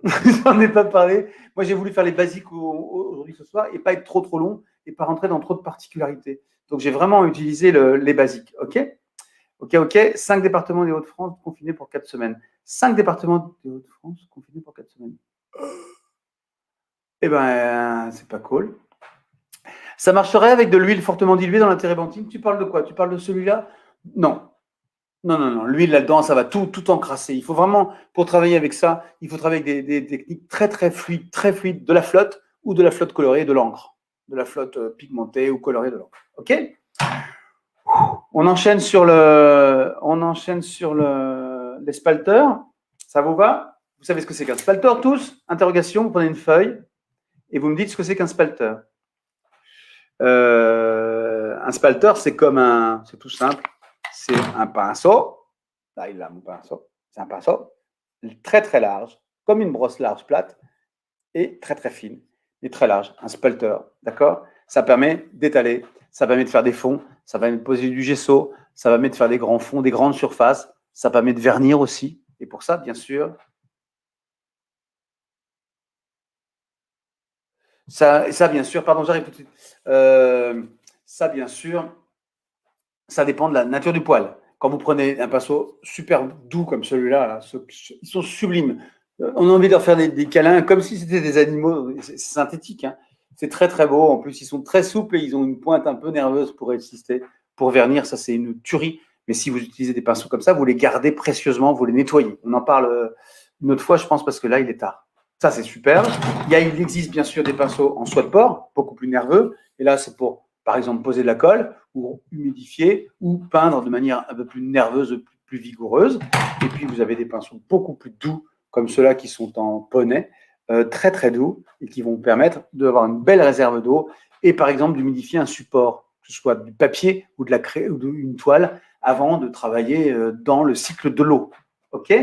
j'en ai pas parlé. Moi, j'ai voulu faire les basiques aujourd'hui ce soir et pas être trop long et pas rentrer dans trop de particularités. Donc, j'ai vraiment utilisé les basiques. OK? OK. 5 départements des Hauts-de-France confinés pour 4 semaines. 5 départements des Hauts-de-France confinés pour 4 semaines. Eh ben, c'est pas cool. Ça marcherait avec de l'huile fortement diluée dans la térébenthine. Tu parles de quoi? Tu parles de celui-là? Non. Non. L'huile là-dedans, ça va tout encrasser. Il faut vraiment, pour travailler avec ça, il faut travailler avec des techniques très fluides, de la flotte ou de la flotte colorée, de l'encre, de la flotte pigmentée ou colorée de l'encre. OK? On enchaîne sur les spalteurs. Ça vous va? Vous savez ce que c'est qu'un spalteur tous? Interrogation, vous prenez une feuille et vous me dites ce que c'est qu'un spalteur. Un spalteur, c'est tout simple. C'est un pinceau. Là, il a mon pinceau. C'est un pinceau très large, comme une brosse large plate, et très fine, et très large. Un spalter, d'accord? Ça permet d'étaler, ça permet de faire des fonds, ça permet de poser du gesso, ça permet de faire des grands fonds, des grandes surfaces, ça permet de vernir aussi. Et pour ça, bien sûr, ça bien sûr, pardon, j'arrive tout de suite. Ça, bien sûr, ça dépend de la nature du poil. Quand vous prenez un pinceau super doux comme celui-là, ils sont sublimes. On a envie de leur faire des câlins comme si c'était des animaux. C'est synthétique. Hein. C'est très beau. En plus, ils sont très souples et ils ont une pointe un peu nerveuse pour résister. Pour vernir, ça, c'est une tuerie. Mais si vous utilisez des pinceaux comme ça, vous les gardez précieusement, vous les nettoyez. On en parle une autre fois, je pense, parce que là, il est tard. Ça, c'est super. Il existe bien sûr des pinceaux en soie de porc, beaucoup plus nerveux. Et là, c'est pour, par exemple, poser de la colle ou humidifier ou peindre de manière un peu plus nerveuse, plus vigoureuse. Et puis, vous avez des pinceaux beaucoup plus doux, comme ceux-là qui sont en poney, très doux, et qui vont vous permettre d'avoir une belle réserve d'eau et, par exemple, d'humidifier un support, que ce soit du papier ou une toile, avant de travailler dans le cycle de l'eau. OK ?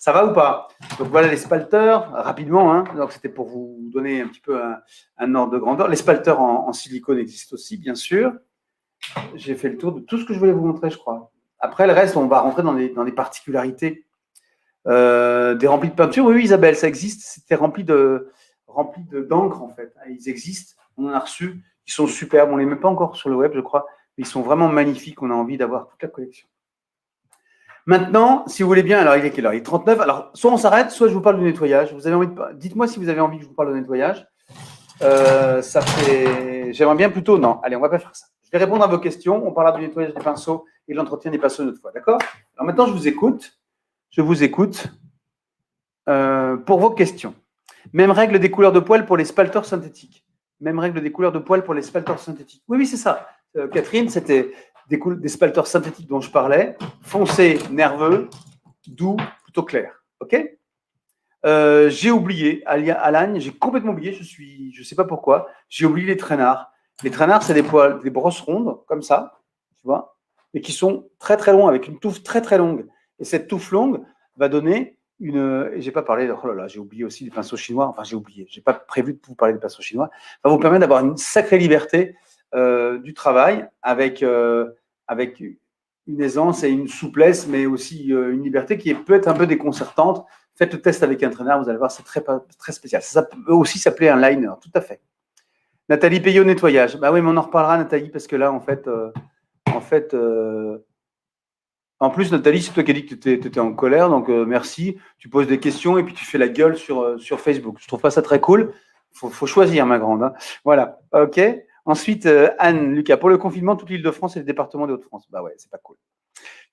Ça va ou pas? Donc voilà les spalteurs, rapidement. Hein. Donc c'était pour vous donner un petit peu un ordre de grandeur. Les spalteurs en silicone existent aussi, bien sûr. J'ai fait le tour de tout ce que je voulais vous montrer, je crois. Après, le reste, on va rentrer dans les particularités. Des remplis de peinture, oui, Isabelle, ça existe. C'était rempli d'encre, en fait. Ils existent, on en a reçu. Ils sont superbes. On ne les met pas encore sur le web, je crois. Mais ils sont vraiment magnifiques. On a envie d'avoir toute la collection. Maintenant, si vous voulez bien, alors il est quelle heure? Il est 39. Alors, soit on s'arrête, soit je vous parle du nettoyage. Dites-moi si vous avez envie que je vous parle de nettoyage. J'aimerais bien plutôt. Non, allez, on va pas faire ça. Je vais répondre à vos questions. On parlera du nettoyage des pinceaux et de l'entretien des pinceaux une autre fois. D'accord? Alors maintenant, je vous écoute. Pour vos questions. Même règle des couleurs de poils pour les spalteurs synthétiques. Oui, c'est ça. Catherine, c'était des spalteurs synthétiques dont je parlais, foncés, nerveux, doux, plutôt clair. OK? J'ai oublié, Alain, j'ai complètement oublié, je ne sais pas pourquoi, j'ai oublié les traînards. Les traînards, c'est des brosses rondes, comme ça, tu vois, mais qui sont très longs, avec une touffe très longue. Et cette touffe longue va donner j'ai pas parlé, oh là là, j'ai oublié aussi des pinceaux chinois. Enfin, j'ai oublié. J'ai pas prévu de vous parler des pinceaux chinois. Ça va vous permettre d'avoir une sacrée liberté du travail avec une aisance et une souplesse, mais aussi une liberté qui peut être un peu déconcertante. Faites le test avec un entraîneur, vous allez voir, c'est très spécial. Ça peut aussi s'appeler un liner, tout à fait. Nathalie Payot, nettoyage. Bah oui, mais on en reparlera, Nathalie, parce que là, en fait, en plus, Nathalie, c'est toi qui as dit que tu étais en colère, donc merci. Tu poses des questions et puis tu fais la gueule sur Facebook. Je trouve pas ça très cool. Faut choisir, ma grande. Hein. Voilà, ok. Ensuite, Anne, Lucas, pour le confinement, toute l'Île-de-France et le département des Hauts-de-France. Bah ouais, c'est pas cool.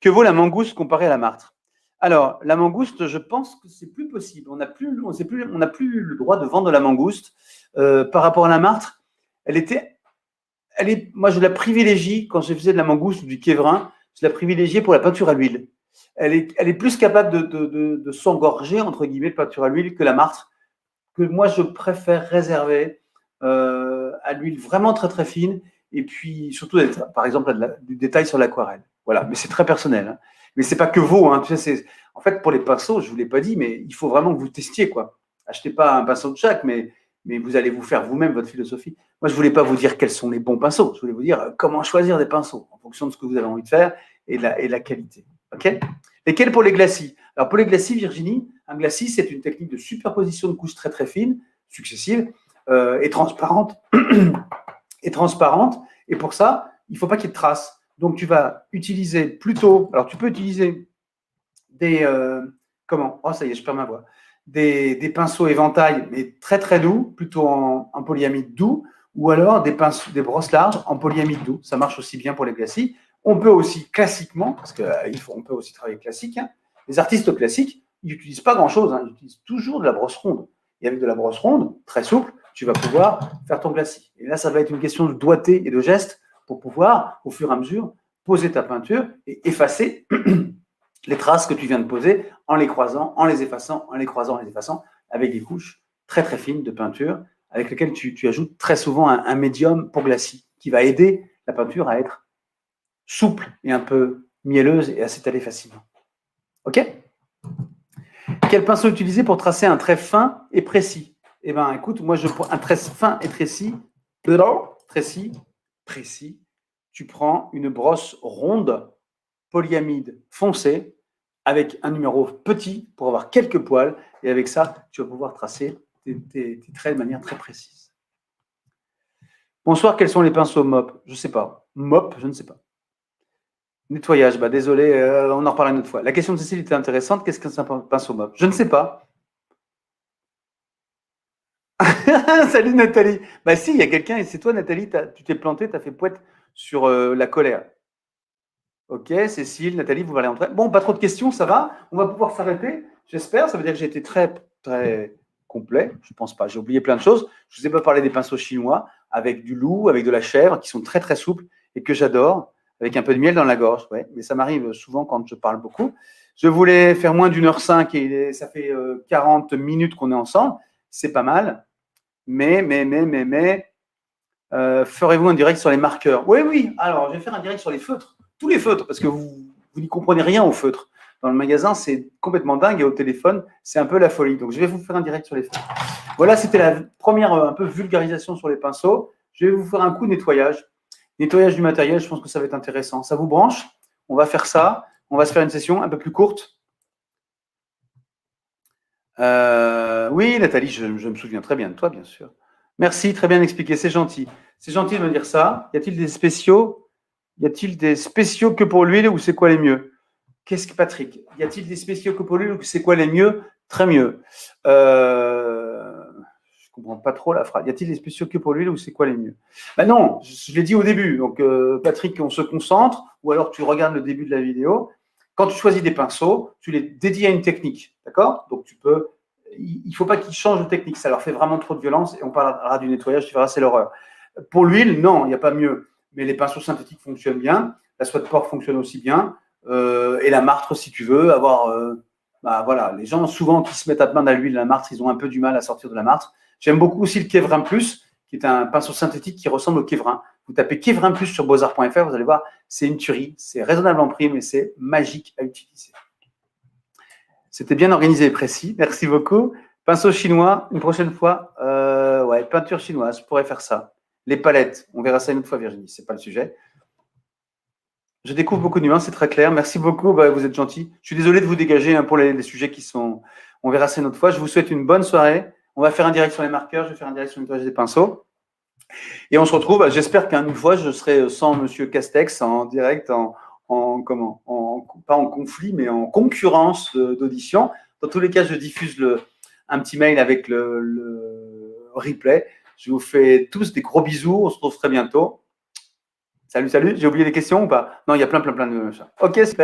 Que vaut la mangouste comparée à la martre? Alors, la mangouste, je pense que c'est plus possible. On n'a plus le droit de vendre de la mangouste. Par rapport à la martre, moi, je la privilégie quand je faisais de la mangouste ou du kévrin. Je la privilégiais pour la peinture à l'huile. Elle est plus capable de s'engorger, entre guillemets, de peinture à l'huile que la martre, que moi, je préfère réserver à l'huile vraiment très, très fine. Et puis, surtout, par exemple, du détail sur l'aquarelle. Voilà, mais c'est très personnel. Hein. Mais c'est pas que vous. Hein. Tu sais, en fait, pour les pinceaux, je ne vous l'ai pas dit, mais il faut vraiment que vous testiez. Quoi. Achetez pas un pinceau de chaque, mais vous allez vous faire vous-même votre philosophie. Moi, je ne voulais pas vous dire quels sont les bons pinceaux. Je voulais vous dire comment choisir des pinceaux en fonction de ce que vous avez envie de faire et de la qualité. OK ? Lesquels pour les glacis? Alors, pour les glacis, Virginie, un glacis, c'est une technique de superposition de couches très, très fines, successives, et transparentes. Et pour ça, il ne faut pas qu'il y ait de traces. Donc, tu vas utiliser plutôt… Alors, tu peux utiliser des… comment? Oh, ça y est, je perds ma voix. Des pinceaux éventail, mais très très doux, plutôt en polyamide doux, ou alors des brosses larges en polyamide doux. Ça marche aussi bien pour les glacis. On peut aussi classiquement, parce qu'on peut aussi travailler classique, hein, les artistes classiques, ils n'utilisent pas grand-chose, hein, ils utilisent toujours de la brosse ronde. Et avec de la brosse ronde, très souple, tu vas pouvoir faire ton glacis. Et là, ça va être une question de doigté et de geste pour pouvoir, au fur et à mesure, poser ta peinture et effacer les traces que tu viens de poser en les croisant, en les effaçant, en les croisant, en les effaçant, avec des couches très très fines de peinture avec lesquelles tu ajoutes très souvent un médium pour glacis qui va aider la peinture à être souple et un peu mielleuse et à s'étaler facilement. OK? Quel pinceau utiliser pour tracer un trait fin et précis? Eh bien, écoute, moi, je prends un trait fin et précis. Tu prends une brosse ronde, polyamide foncé, avec un numéro petit pour avoir quelques poils. Et avec ça, tu vas pouvoir tracer tes traits de manière très précise. Bonsoir, quels sont les pinceaux mop? Je ne sais pas. Mop, je ne sais pas. Nettoyage, bah désolé, on en reparlera une autre fois. La question de Cécile était intéressante. Qu'est-ce qu'un pinceau mop? Je ne sais pas. Salut Nathalie. Bah si, il y a quelqu'un, et c'est toi Nathalie, tu t'es planté, tu as fait poète sur la colère. Ok, Cécile, Nathalie, vous allez entrer. Bon, pas trop de questions, ça va. On va pouvoir s'arrêter, j'espère. Ça veut dire que j'ai été très, très complet. Je ne pense pas. J'ai oublié plein de choses. Je ne vous ai pas parlé des pinceaux chinois avec du loup, avec de la chèvre, qui sont très, très souples et que j'adore, avec un peu de miel dans la gorge. Ouais. Mais ça m'arrive souvent quand je parle beaucoup. Je voulais faire moins d'1h05 et ça fait 40 minutes qu'on est ensemble. C'est pas mal. Mais, ferez-vous un direct sur les marqueurs? Oui, oui. Alors, je vais faire un direct sur les feutres. Tous les feutres, parce que vous n'y comprenez rien aux feutres. Dans le magasin, c'est complètement dingue et au téléphone, c'est un peu la folie. Donc, je vais vous faire un direct sur les feutres. Voilà, c'était la première un peu vulgarisation sur les pinceaux. Je vais vous faire un coup de nettoyage. Nettoyage du matériel, je pense que ça va être intéressant. Ça vous branche? On va faire ça. On va se faire une session un peu plus courte. Oui, Nathalie, je me souviens très bien de toi, bien sûr. Merci, très bien expliqué, c'est gentil. C'est gentil de me dire ça. Y a-t-il des spéciaux? Y a-t-il des spéciaux que pour l'huile ou c'est quoi les mieux? Qu'est-ce que Patrick? Y a-t-il des spéciaux que pour l'huile ou c'est quoi les mieux? Très mieux. Je comprends pas trop la phrase. Y a-t-il des spéciaux que pour l'huile ou c'est quoi les mieux? Ben non, je l'ai dit au début. Donc Patrick, on se concentre ou alors tu regardes le début de la vidéo. Quand tu choisis des pinceaux, tu les dédies à une technique, d'accord? Donc tu peux. Il ne faut pas qu'ils changent de technique. Ça leur fait vraiment trop de violence et on parlera du nettoyage. Tu verras, c'est l'horreur. Pour l'huile, non, il n'y a pas mieux. Mais les pinceaux synthétiques fonctionnent bien, la soie de porc fonctionne aussi bien, et la martre, si tu veux, avoir… voilà, les gens, souvent, qui se mettent à peindre à l'huile, la martre, ils ont un peu du mal à sortir de la martre. J'aime beaucoup aussi le Kévrin Plus, qui est un pinceau synthétique qui ressemble au Kévrin. Vous tapez Kévrin Plus sur beaux-arts.fr, vous allez voir, c'est une tuerie, c'est raisonnable en prix, mais c'est magique à utiliser. C'était bien organisé et précis. Merci beaucoup. Pinceau chinois, une prochaine fois. Ouais, peinture chinoise, je pourrais faire ça. Les palettes, on verra ça une autre fois, Virginie, c'est pas le sujet. Je découvre beaucoup de nuances, c'est très clair. Merci beaucoup, bah, vous êtes gentil. Je suis désolé de vous dégager pour les sujets qui sont. On verra ça une autre fois. Je vous souhaite une bonne soirée. On va faire un direct sur les marqueurs, je vais faire un direct sur le nettoyage des pinceaux. Et on se retrouve, bah, j'espère qu'une fois, je serai sans Monsieur Castex en direct, pas en conflit, mais en concurrence d'audition. Dans tous les cas, je diffuse un petit mail avec le replay. Je vous fais tous des gros bisous. On se retrouve très bientôt. Salut, salut. J'ai oublié des questions ou pas? Non, il y a plein de. Ok, super.